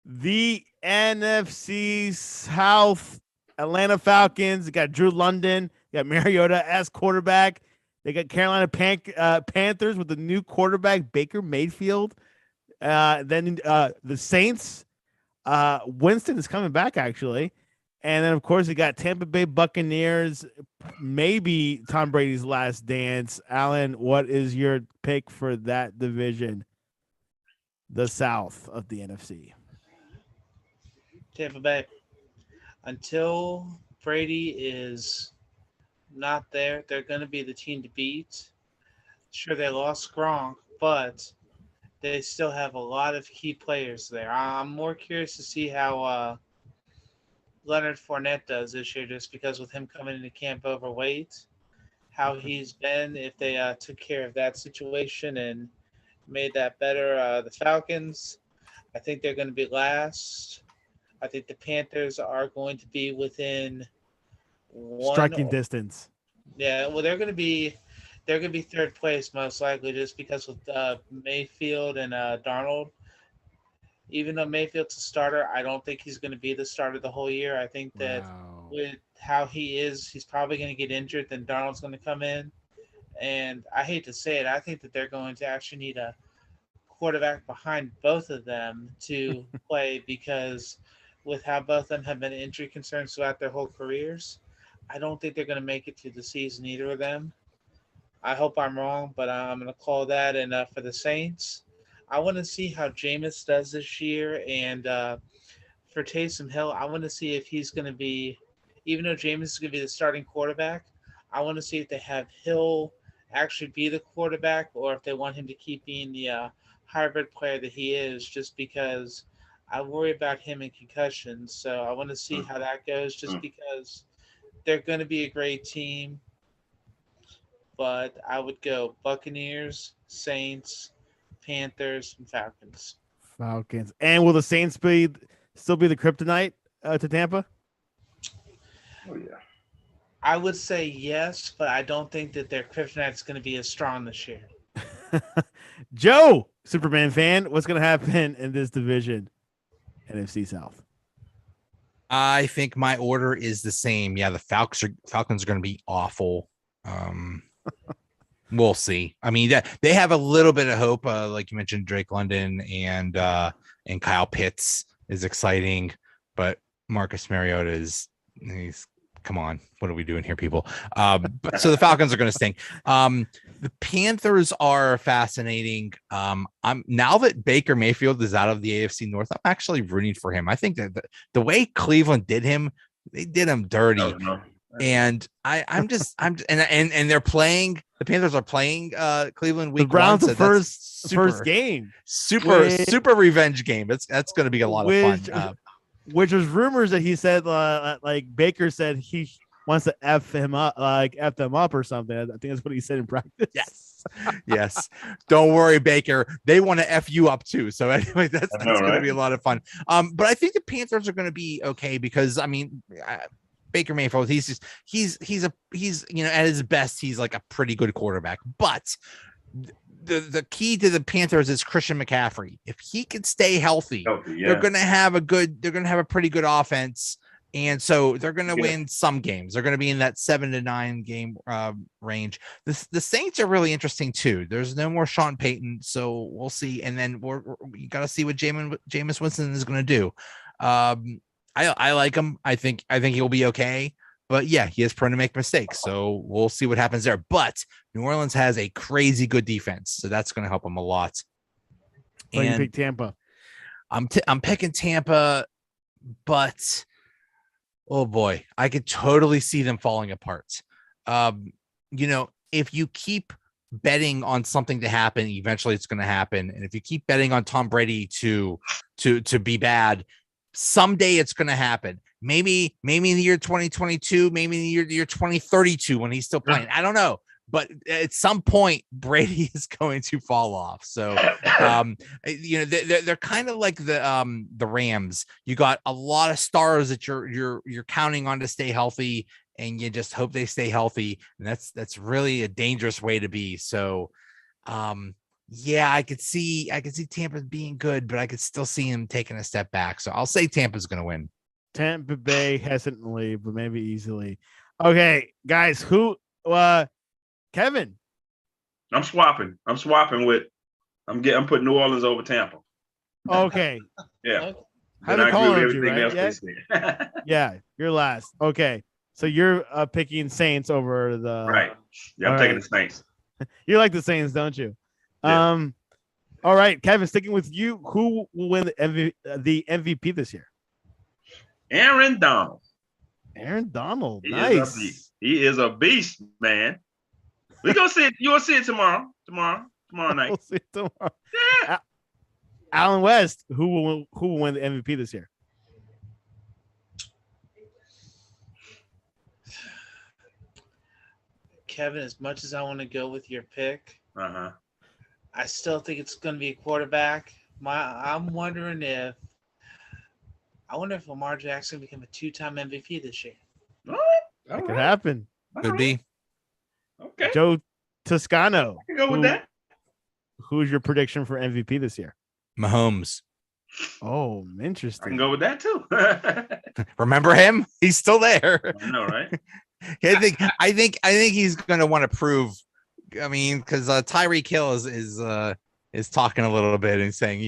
The NFC South, Atlanta Falcons. They got Drew London. They got Mariota as quarterback. They got Carolina Panthers with the new quarterback, Baker Mayfield. Then the Saints, Winston is coming back actually, and then of course we got Tampa Bay Buccaneers, maybe Tom Brady's last dance. Alan, what is your pick for that division, the South of the NFC? Tampa Bay. Until Brady is not there, they're going to be the team to beat. Sure, they lost Gronk, but they still have a lot of key players there. I'm more curious to see how Leonard Fournette does this year, just because with him coming into camp overweight, how he's been, if they took care of that situation and made that better. The Falcons, I think they're going to be last. I think the Panthers are going to be within striking distance. Yeah, well, they're going to be third place most likely, just because with Mayfield and Darnold. Even though Mayfield's a starter, I don't think he's going to be the starter the whole year. I think that with how he is, he's probably going to get injured. Then Darnold's going to come in, and I hate to say it, I think that they're going to actually need a quarterback behind both of them to play, because with how both of them have been injury concerns throughout their whole careers, I don't think they're going to make it through the season, either of them. I hope I'm wrong, but I'm going to call that. And for the Saints, I want to see how Jameis does this year. And for Taysom Hill, I want to see if he's going to be, even though Jameis is going to be the starting quarterback, I want to see if they have Hill actually be the quarterback, or if they want him to keep being the hybrid player that he is, just because I worry about him and concussions. So I want to see how that goes, just because they're going to be a great team. But I would go Buccaneers, Saints, Panthers, and Falcons. Falcons. And will the Saints still be the kryptonite to Tampa? Oh, yeah. I would say yes, but I don't think that their kryptonite is going to be as strong this year. Joe, Superman fan, what's going to happen in this division, NFC South? I think my order is the same. Yeah, the Falcons are going to be awful. We'll see. I mean, they have a little bit of hope. Like you mentioned, Drake London and Kyle Pitts is exciting, but Marcus Mariota he's come on. What are we doing here, people? But so the Falcons are going to stink. The Panthers are fascinating. I'm now that Baker Mayfield is out of the AFC North, I'm actually rooting for him. I think that the way Cleveland did him, they did him dirty. Oh, no. And I'm they're playing. The Panthers are playing Cleveland week the Browns one. So first game. Super revenge game. That's going to be a lot of fun. Which was rumors that he said like Baker said he wants to F them up or something. I think that's what he said in practice. Yes. Yes. Don't worry, Baker. They want to F you up too. So anyway, that's going to be a lot of fun. But I think the Panthers are going to be okay because I mean, Baker Mayfield, he's at his best, he's like a pretty good quarterback. But the key to the Panthers is Christian McCaffrey. If he can stay healthy, they're going to have a pretty good offense. And so they're going to win some games. They're going to be in that 7 to 9 game range. The Saints are really interesting too. There's no more Sean Payton, so we'll see. And then we got to see what Jameis Winston is going to do. I like him. I think he'll be okay. But yeah, he is prone to make mistakes. So we'll see what happens there. But New Orleans has a crazy good defense, so that's going to help them a lot. So you pick Tampa. I'm picking Tampa, but oh boy, I could totally see them falling apart. If you keep betting on something to happen, eventually it's going to happen. And if you keep betting on Tom Brady to be bad, someday it's going to happen. Maybe in the year 2022, maybe in the year 2032 when he's still playing. I don't know. But at some point, Brady is going to fall off. So, they're kind of like the Rams. You got a lot of stars that you're counting on to stay healthy, and you just hope they stay healthy. And that's really a dangerous way to be. So, I could see Tampa being good, but I could still see him taking a step back. So I'll say Tampa's going to win. Tampa Bay hesitantly, but maybe easily. Okay, guys, Kevin. I'm swapping with. I'm putting New Orleans over Tampa. Okay. Yeah. Haven't called you, right? Yeah, you're last. Okay, so you're picking Saints over the. Right. Yeah, I'm taking the Saints. You like the Saints, don't you? Yeah. All right, Kevin. Sticking with you, who will win the MVP this year? Aaron Donald. Aaron Donald. He Nice. He is a beast, man. We gonna see it. You'll see it tomorrow night. We'll see it tomorrow. Yeah. Alan West, who will win the MVP this year? Kevin, as much as I want to go with your pick, I still think it's going to be a quarterback. I'm wondering if Lamar Jackson become a 2-time MVP this year. All That could happen. Could be. Okay. Joe Toscano. I can go with that. Who's your prediction for MVP this year? Mahomes. Oh, I interesting. can go with that too. Remember him? He's still there. I know, right? I think he's going to want to prove. I mean, because Tyreek Hill is talking a little bit and saying,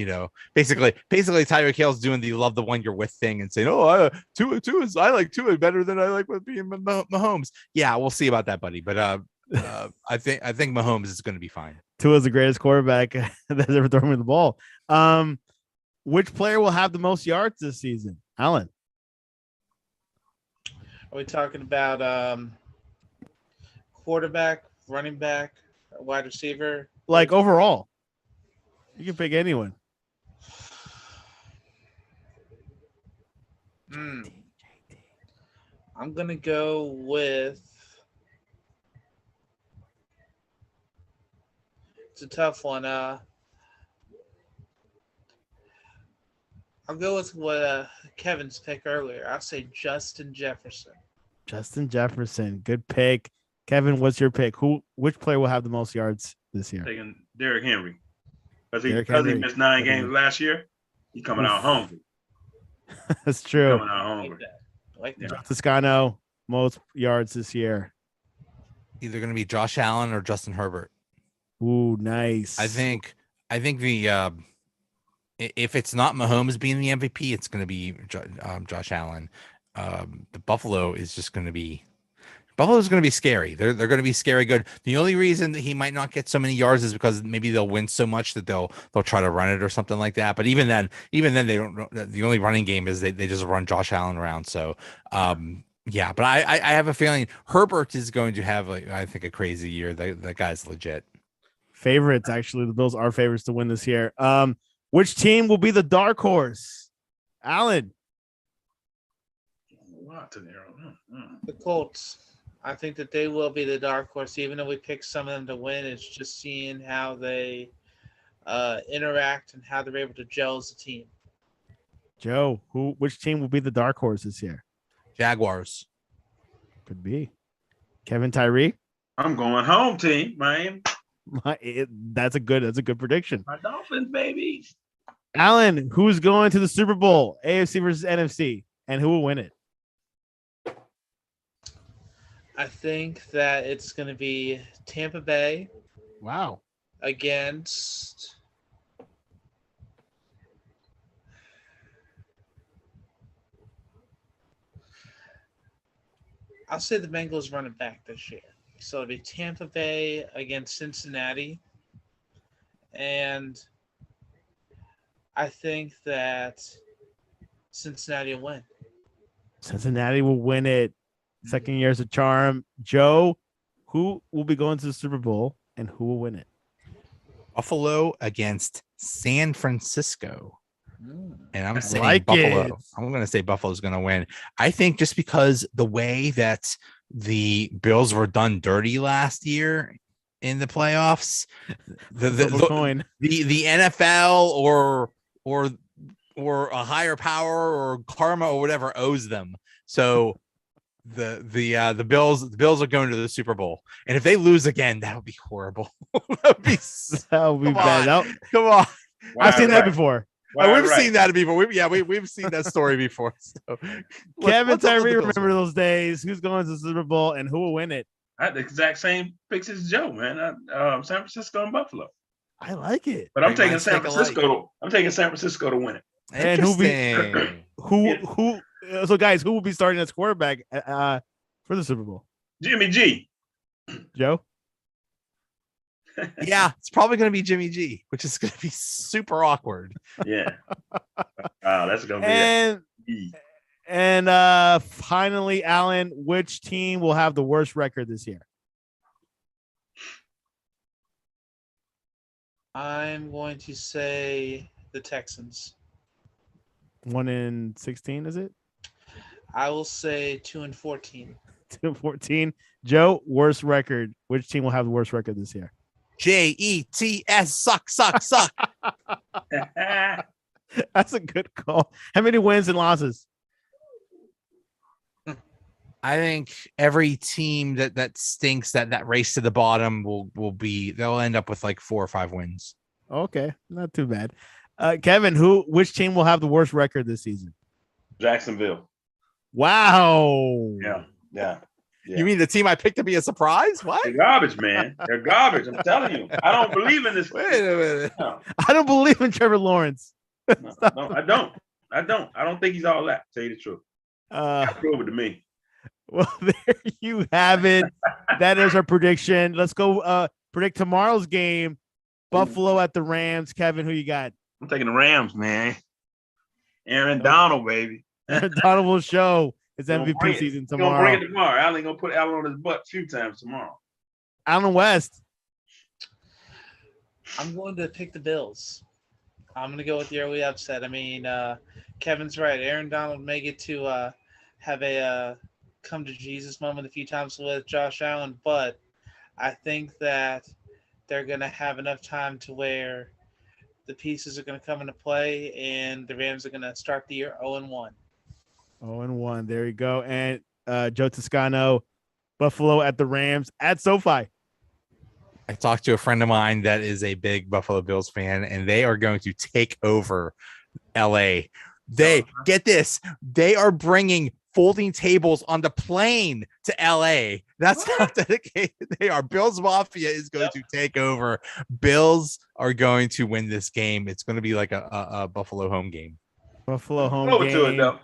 basically Tyreek Hill's doing the love the one you're with thing and saying, I like Tua better than I like with being Mahomes. Yeah, we'll see about that, buddy. But I think Mahomes is going to be fine. Tua's the greatest quarterback that's ever thrown me the ball. Which player will have the most yards this season? Alan. Are we talking about quarterback, running back, wide receiver? Like overall. You can pick anyone. I'm going to go with. It's a tough one. I'll go with what Kevin's pick earlier. I'll say Justin Jefferson. Justin Jefferson. Good pick. Kevin, what's your pick? Which player will have the most yards this year? Taking Derrick Henry. Because he missed 9 games last year. He's coming out hungry. That's true. Coming out hungry. I like that. Toscano, most yards this year. Either going to be Josh Allen or Justin Herbert. Ooh, nice. I think the if it's not Mahomes being the MVP, it's going to be Josh Allen. The Buffalo is just going to be. Buffalo's going to be scary. They're going to be scary good. The only reason that he might not get so many yards is because maybe they'll win so much that they'll try to run it or something like that. But even then they don't. The only running game is they just run Josh Allen around. So yeah. But I have a feeling Herbert is going to have I think a crazy year. That guy's legit. Favorites, actually, the Bills are favorites to win this year. Which team will be the dark horse? Alan. The Colts. I think that they will be the dark horse, even though we picked some of them to win. It's just seeing how they interact and how they're able to gel as a team. Joe, which team will be the dark horse this year? Jaguars. Could be. Kevin Tyree? I'm going home team, man. That's a good prediction. My Dolphins, baby. Alan, who's going to the Super Bowl? AFC versus NFC, and who will win it? I think that it's going to be Tampa Bay Wow. against. I'll say the Bengals run it back this year. So it'll be Tampa Bay against Cincinnati. And I think that Cincinnati will win. Cincinnati will win it. Second year's a charm. Joe, who will be going to the Super Bowl and who will win it? Buffalo against San Francisco. And I'm saying like Buffalo. it. I'm going to say Buffalo's going to win. I think just because the way that the Bills were done dirty last year in the playoffs, the NFL or a higher power or karma or whatever owes them. So the Bills are going to the Super Bowl, and if they lose again, that would be horrible. that would be bad. Come on, I've seen that before. We've seen that before. We've seen that story before. So Kevin Tyree, remember those days? Who's going to the Super Bowl and who will win it? I had the exact same picks as Joe, man. San Francisco and Buffalo. I like it, but I'm taking San Francisco. I'm taking San Francisco to win it. And who? So, guys, who will be starting as quarterback for the Super Bowl? Jimmy G. Joe. Yeah, it's probably going to be Jimmy G, which is going to be super awkward. Yeah. That's going to be And finally, Alan, which team will have the worst record this year? I'm going to say the Texans. 1-16, is it? I will say 2-14. 2-14. Joe, worst record. Which team will have the worst record this year? Jets suck. That's a good call. How many wins and losses? I think every team that stinks that race to the bottom they'll end up with like 4 or 5 wins. Okay, not too bad. Kevin, which team will have the worst record this season? Jacksonville. Wow. Yeah. You mean the team I picked to be a surprise? What? They're garbage, man. They're garbage. I'm telling you. I don't believe in this. Wait a minute. No. I don't believe in Trevor Lawrence. No, I don't. I don't think he's all that, to tell you the truth. Prove it to me. Well, there you have it. That is our prediction. Let's go predict tomorrow's game. Buffalo at the Rams. Kevin, who you got? I'm taking the Rams, man. Aaron Donald, baby. Aaron Donald will show his MVP season tomorrow. He's gonna bring it tomorrow. Allen gonna put Allen on his butt a few times tomorrow. Allen West. I'm going to pick the Bills. I'm going to go with the early upset. I mean, Kevin's right. Aaron Donald may get to have a come to Jesus moment a few times with Josh Allen, but I think that they're going to have enough time to where the pieces are going to come into play, and the Rams are going to start the year 0-1. 0-1. There you go. And Joe Toscano, Buffalo at the Rams at SoFi. I talked to a friend of mine that is a big Buffalo Bills fan, and they are going to take over LA. Get this. They are bringing folding tables on the plane to LA. That's how dedicated they are. Bills Mafia is going to take over. Bills are going to win this game. It's going to be like a Buffalo home game. Buffalo home game. To it, though.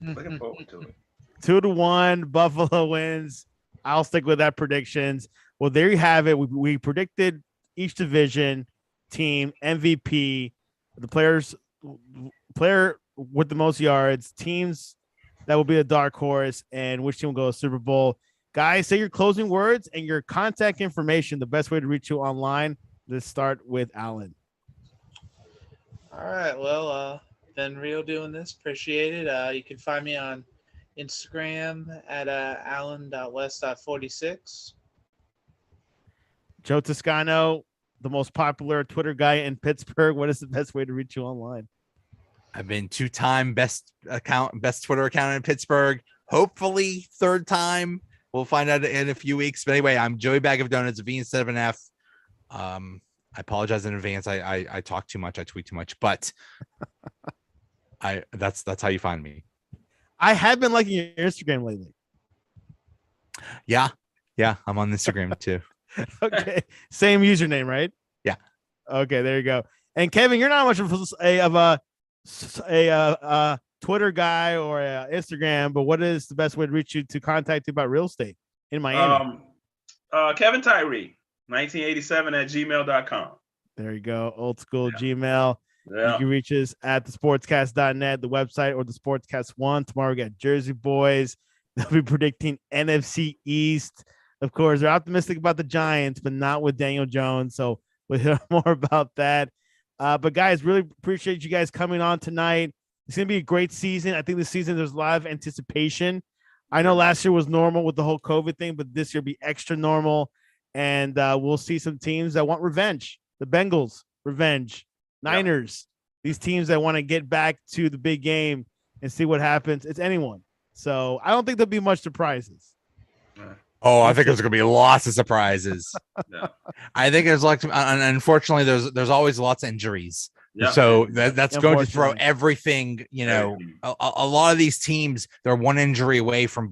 Looking forward to it. 2-1, Buffalo wins. I'll stick with that predictions. Well, there you have it. We predicted each division, team, MVP, the player with the most yards, teams that will be a dark horse, and which team will go to Super Bowl. Guys, say your closing words and your contact information, the best way to reach you online. Let's start with Alan. All right. Well, been real doing this. Appreciate it. You can find me on Instagram at allen.west.46. Joe Toscano, the most popular Twitter guy in Pittsburgh. What is the best way to reach you online? I've been 2-time best Twitter account in Pittsburgh. Hopefully, third time. We'll find out in a few weeks. But anyway, I'm Joey Bag of Donuts, V instead of an F. I apologize in advance. I talk too much. I tweet too much, but that's how you find me. I have been liking your Instagram lately. Yeah, I'm on Instagram too. Okay, same username, right? Yeah. Okay, there you go. And Kevin, you're not much of a Twitter guy or a Instagram, but what is the best way to reach you to contact you about real estate in Miami? Kevin Tyree, 1987 at gmail.com. There you go. Old school Gmail. Yeah. You can reach us at thesportscast.net, the website, or the Sportscast One. Tomorrow we got Jersey Boys. They'll be predicting NFC East. Of course, they're optimistic about the Giants, but not with Daniel Jones. So we'll hear more about that. But guys, really appreciate you guys coming on tonight. It's going to be a great season. I think this season there's a lot of anticipation. I know last year was normal with the whole COVID thing, but this year will be extra normal. And we'll see some teams that want revenge. The Bengals, revenge. Niners, these teams that want to get back to the big game and see what happens. It's anyone. So I don't think there'll be much surprises. Oh, I think there's going to be lots of surprises. Yeah. I think there's unfortunately, there's always lots of injuries. Yeah. So that's going to throw Unfortunately. everything, a lot of these teams, they're one injury away from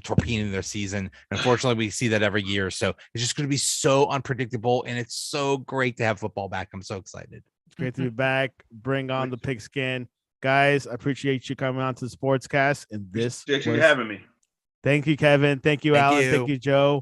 torpedoing their season. Unfortunately, we see that every year. So it's just going to be so unpredictable, and it's so great to have football back. I'm so excited. It's great to be back. Bring on the pigskin. Guys, I appreciate you coming on to the Sportscast. And this Thanks for was- having me. Thank you, Kevin. Thank you, Thank Alan. you. Thank you, Joe.